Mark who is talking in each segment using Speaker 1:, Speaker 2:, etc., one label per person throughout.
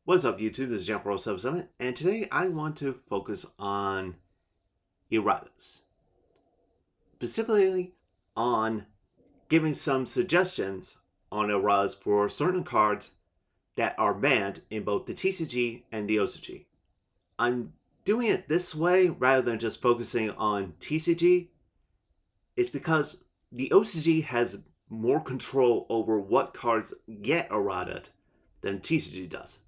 Speaker 1: What's up, YouTube? This is Jumper07, and today I want to focus on Erratas. Specifically on giving some suggestions on erratas for certain cards that are banned in both the TCG and the OCG. I'm doing it this way rather than just focusing on TCG. It's because the OCG has more control over what cards get errataed than TCG does.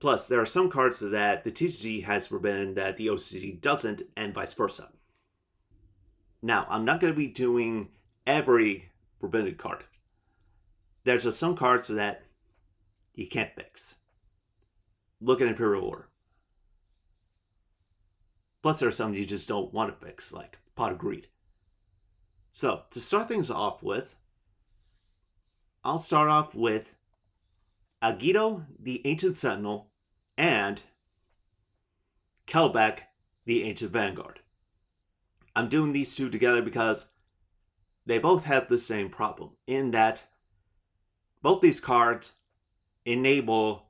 Speaker 1: Plus, there are some cards that the TCG has forbidden that the OCG doesn't, and vice versa. Now, I'm not going to be doing every forbidden card. There's just some cards that you can't fix. Look at Imperial Order. Plus, there are some you just don't want to fix, like Pot of Greed. So, to start things off with, I'll start off with Agito, the Ancient Sentinel, and Kelbeck, the Ancient Vanguard. I'm doing these two together because they both have the same problem, in that both these cards enable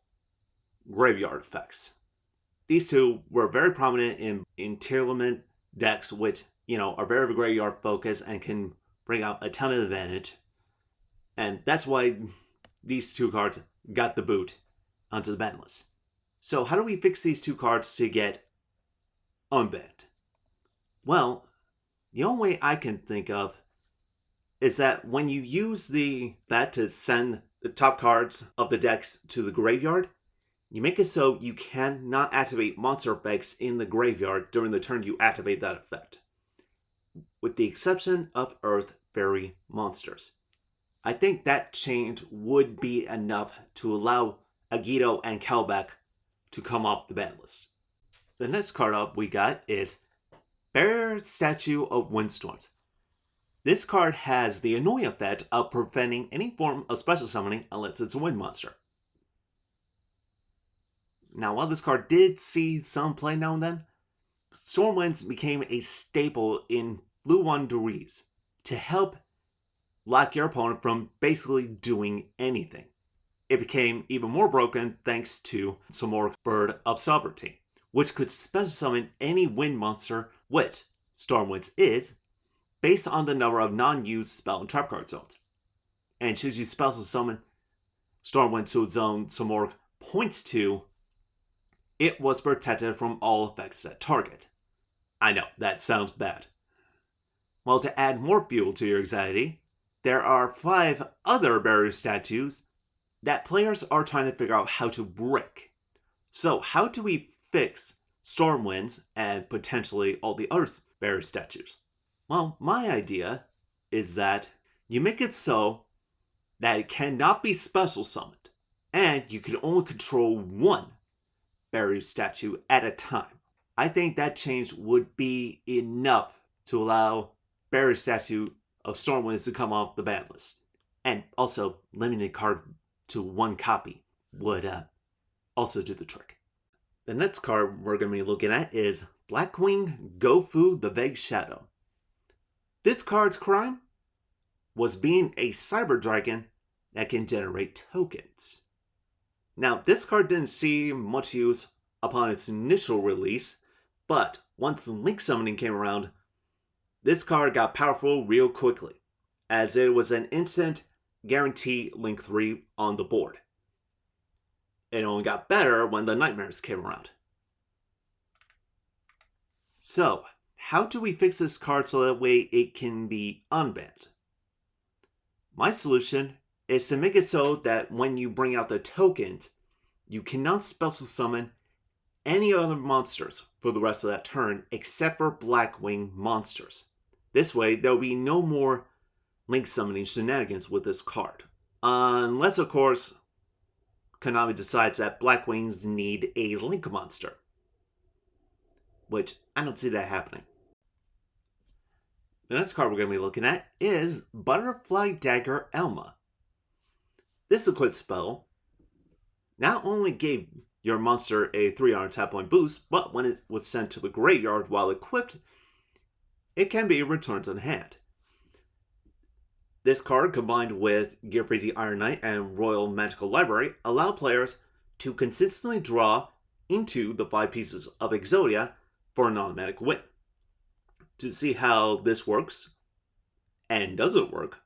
Speaker 1: graveyard effects. These two were very prominent in Tearlament decks, which, are very graveyard focused and can bring out a ton of advantage. And that's why these two cards got the boot onto the ban list. So how do we fix these two cards to get unbanned? Well, the only way I can think of is that when you use that to send the top cards of the decks to the graveyard, you make it so you cannot activate monster effects in the graveyard during the turn you activate that effect, with the exception of Earth Fairy monsters. I think that change would be enough to allow Agito and Kelbeck to come off the ban list. The next card up we got is Bear Statue of Windstorms. This card has the annoying effect of preventing any form of special summoning unless it's a wind monster. Now, while this card did see some play now and then, Stormwinds became a staple in Blue Wanderers to help lock your opponent from basically doing anything. It became even more broken thanks to Samorc Bird of Sovereignty, which could special summon any wind monster, which Stormwinds is, based on the number of non-used spell and trap card zones. And should you special summon Stormwind to a zone Samorc points to, it was protected from all effects at target. I know, that sounds bad. Well, to add more fuel to your anxiety, there are 5 other barrier statues that players are trying to figure out how to break. So how do we fix Stormwinds and potentially all the other barrier statues? Well, my idea is that you make it so that it cannot be special summoned, and you can only control one barrier statue at a time. I think that change would be enough to allow barrier statue of Stormwinds to come off the ban list. And also, limiting card to 1 copy would also do the trick. The next card we're going to be looking at is Blackwing Gofu the Vague Shadow. This card's crime was being a cyber dragon that can generate tokens. Now, this card didn't see much use upon its initial release, but once Link Summoning came around, this card got powerful real quickly, as it was an instant guarantee Link 3 on the board. It only got better when the Nightmares came around. So, how do we fix this card so that way it can be unbanned? My solution is to make it so that when you bring out the tokens, you cannot special summon any other monsters for the rest of that turn except for Blackwing monsters. This way, there will be no more Link summoning shenanigans with this card. Unless, of course, Konami decides that Blackwings need a Link monster. Which, I don't see that happening. The next card we're going to be looking at is Butterfly Dagger Elma. This equipped spell not only gave your monster a 3 tap point boost, but when it was sent to the graveyard while equipped, it can be returned to the hand. This card, combined with Gearfree the Iron Knight and Royal Magical Library, allow players to consistently draw into the 5 pieces of Exodia for an automatic win. To see how this works, and does it work,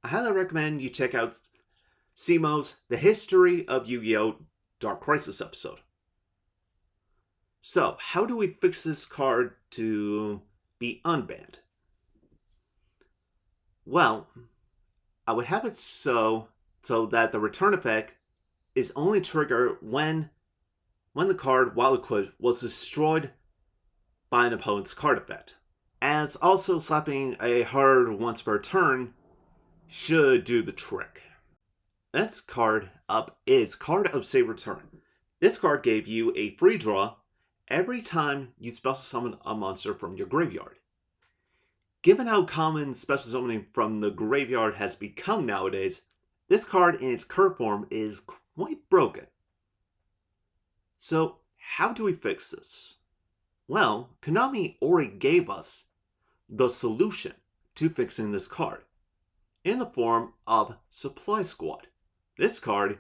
Speaker 1: I highly recommend you check out Simo's The History of Yu-Gi-Oh! Dark Crisis episode. So, how do we fix this card to be unbanned? Well, I would have it so that the return effect is only triggered when the card, while equipped, was destroyed by an opponent's card effect. As also slapping a card once per turn should do the trick. Next card up is Card of Saber Turn. This card gave you a free draw every time you special summon a monster from your graveyard. Given how common special summoning from the graveyard has become nowadays, this card in its current form is quite broken. So, how do we fix this? Well, Konami already gave us the solution to fixing this card, in the form of Supply Squad. This card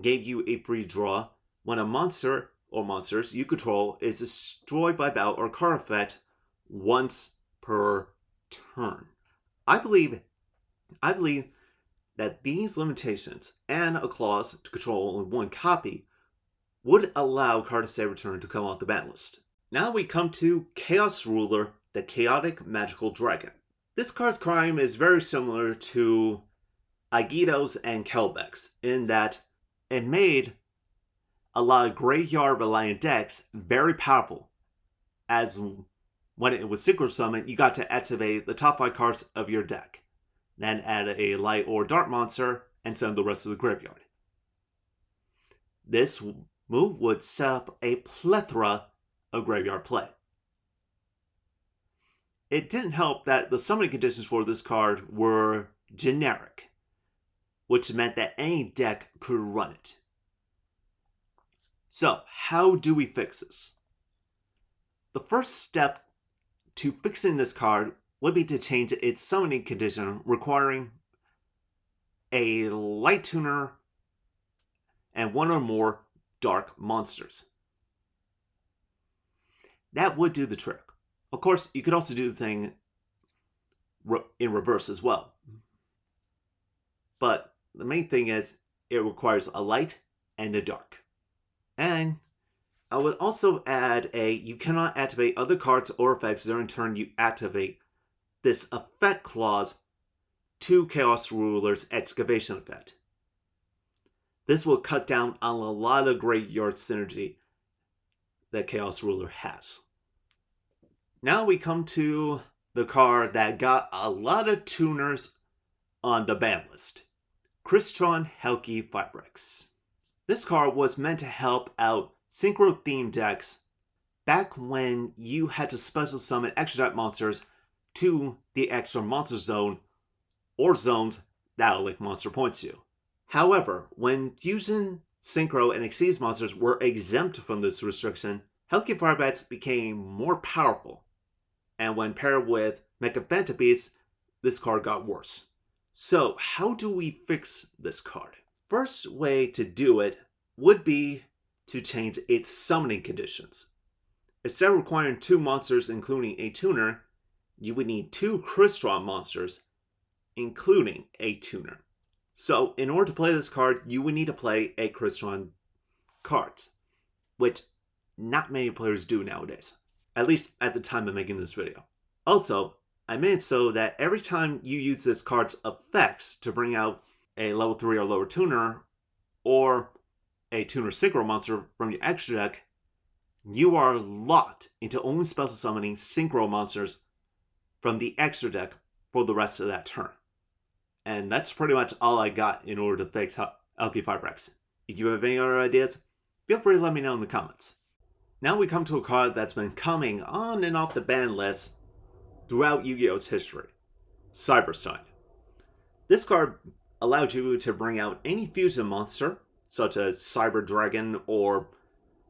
Speaker 1: gave you a free draw when a monster or monsters you control is destroyed by battle or card effect once per turn. I believe that these limitations and a clause to control only one copy would allow Card of Saber Turn to come off the ban list. Now we come to Chaos Ruler, the Chaotic Magical Dragon. This card's crime is very similar to Aigido's and Kelbeck's in that it made a lot of graveyard-reliant decks very powerful, as when it was Synchro Summon, you got to activate the top 5 cards of your deck, then add a light or dark monster, and send the rest of the graveyard. This move would set up a plethora of graveyard play. It didn't help that the summoning conditions for this card were generic, which meant that any deck could run it. So, how do we fix this? The first step to fixing this card would be to change its summoning condition, requiring a light tuner and 1 or more dark monsters. That would do the trick. Of course, you could also do the thing in reverse as well. But the main thing is, it requires a light and a dark. And I would also add you cannot activate other cards or effects during turn you activate this effect clause to Chaos Ruler's Excavation effect. This will cut down on a lot of graveyard synergy that Chaos Ruler has. Now we come to the card that got a lot of tuners on the ban list. Crystron Helki Fibrex. This card was meant to help out synchro-themed decks back when you had to special summon extra type monsters to the extra monster zone or zones that a link monster points to. However, when Fusion, Synchro, and Xyz monsters were exempt from this restriction, Helki Fibrex became more powerful, and when paired with Mecha Phantom-Beast, this card got worse. So, how do we fix this card? First way to do it would be to change its summoning conditions. Instead of requiring 2 monsters including a tuner, you would need 2 Crystron monsters including a tuner. So, in order to play this card, you would need to play a Crystron cards, which not many players do nowadays, at least at the time of making this video. Also, I made it so that every time you use this card's effects to bring out a level 3 or lower tuner, or a tuner synchro monster from your extra deck, you are locked into only special summoning synchro monsters from the extra deck for the rest of that turn. And that's pretty much all I got in order to fix Helki Fibrex. If you have any other ideas, feel free to let me know in the comments. Now we come to a card that's been coming on and off the ban list throughout Yu-Gi-Oh's history. cyber-stein. This card allowed you to bring out any fusion monster, such as Cyber Dragon or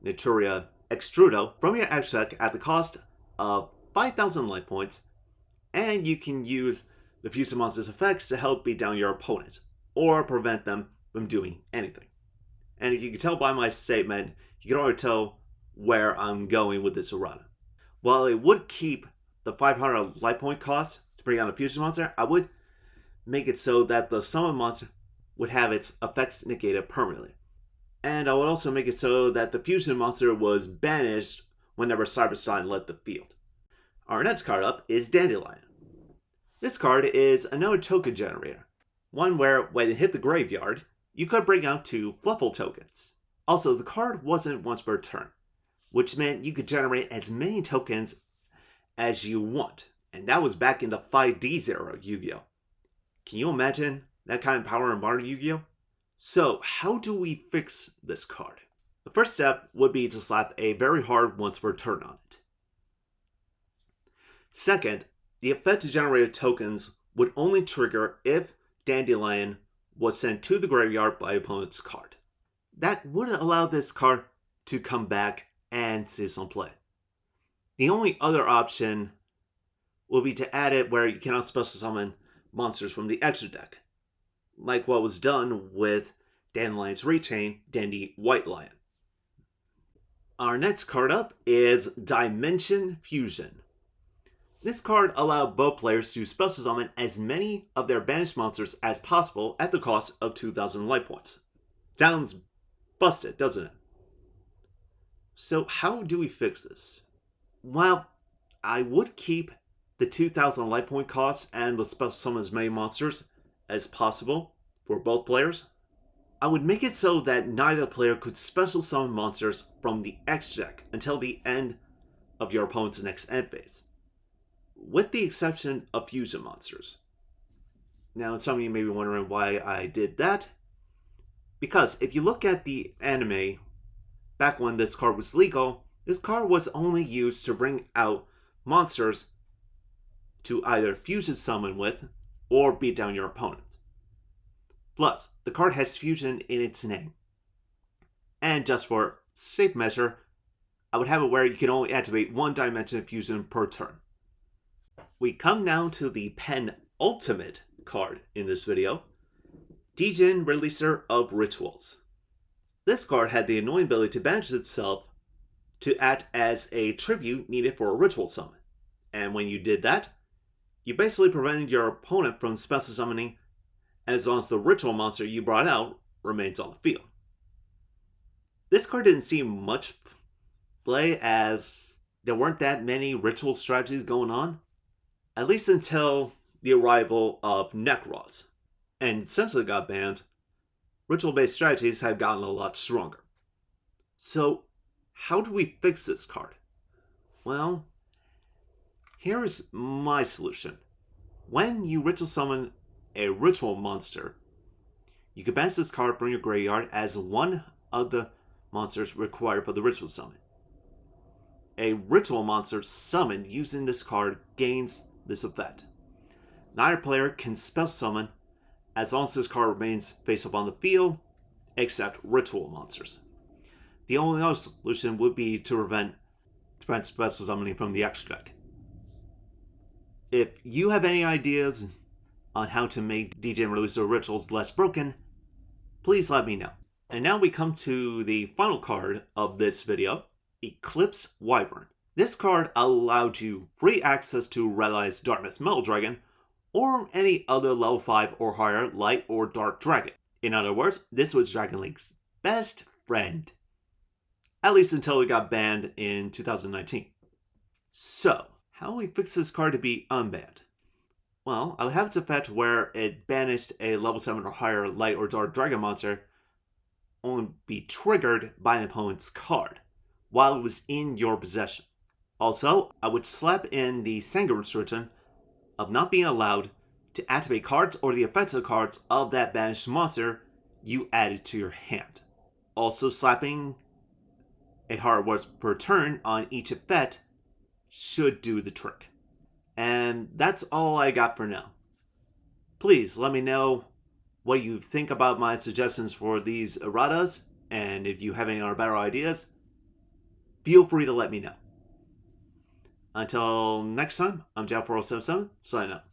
Speaker 1: Naturia Extrudo, from your extra deck at the cost of 5,000 life points, and you can use the fusion monster's effects to help beat down your opponent, or prevent them from doing anything. And if you can tell by my statement, you can already tell where I'm going with this errata. While it would keep the 500 life point cost to bring out a fusion monster, I would make it so that the summon monster would have its effects negated permanently. And I would also make it so that the fusion monster was banished whenever cyber-stein left the field. Our next card up is Dandelion. This card is another token generator, one where when it hit the graveyard, you could bring out 2 Fluffle tokens. Also, the card wasn't once per turn, which meant you could generate as many tokens as you want, and that was back in the 5Ds era of Yu-Gi-Oh! Can you imagine that kind of power in modern Yu-Gi-Oh? So, how do we fix this card? The first step would be to slap a very hard once per turn on it. Second, the effect to generate tokens would only trigger if Dandelion was sent to the graveyard by opponent's card. That would allow this card to come back and see some play. The only other option will be to add it where you cannot special summon monsters from the extra deck, like what was done with Dandelion's Retain, Dandy White Lion. Our next card up is Dimension Fusion. This card allowed both players to special summon as many of their banished monsters as possible at the cost of 2,000 life points. Sounds busted, doesn't it? So how do we fix this? Well, I would keep the 2,000 life point cost and the special summon as many monsters as possible for both players. I would make it so that neither player could special summon monsters from the X deck until the end of your opponent's next end phase, with the exception of fusion monsters. Now, some of you may be wondering why I did that. Because if you look at the anime, back when this card was legal, this card was only used to bring out monsters to either fusion summon with or beat down your opponent. Plus, the card has fusion in its name. And just for safe measure, I would have it where you can only activate 1 dimension of fusion per turn. We come now to the penultimate card in this video, Djinn Releaser of Rituals. This card had the annoying ability to banish itself to act as a tribute needed for a ritual summon. And when you did that, you basically prevented your opponent from special summoning as long as the ritual monster you brought out remains on the field. This card didn't see much play as there weren't that many ritual strategies going on, at least until the arrival of Necros. And since it got banned, ritual-based strategies have gotten a lot stronger. So, how do we fix this card? Well, here's my solution. When you ritual summon a ritual monster, you can banish this card from your graveyard as one of the monsters required for the ritual summon. A ritual monster summoned using this card gains this effect. Neither player can special summon as long as this card remains face up on the field, except ritual monsters. The only other solution would be to prevent special summoning from the extra deck. If you have any ideas on how to make Djinn Releaser Rituals less broken, please let me know. And now we come to the final card of this video, Eclipse Wyvern. This card allowed you free access to Red Eyes Darkness Metal Dragon, or any other level 5 or higher light or dark dragon. In other words, this was Dragon League's best friend. At least until it got banned in 2019. So, how do we fix this card to be unbanned? Well, I would have its effect where it banished a level 7 or higher light or dark dragon monster only be triggered by an opponent's card while it was in your possession. Also, I would slap in the Sangha restriction of not being allowed to activate cards or the effects of cards of that banished monster you added to your hand. Also, slapping a hard once per turn on each effect should do the trick. And that's all I got for now. Please let me know what you think about my suggestions for these erratas, and if you have any other better ideas, feel free to let me know. Until next time, I'm Jack477, signing out.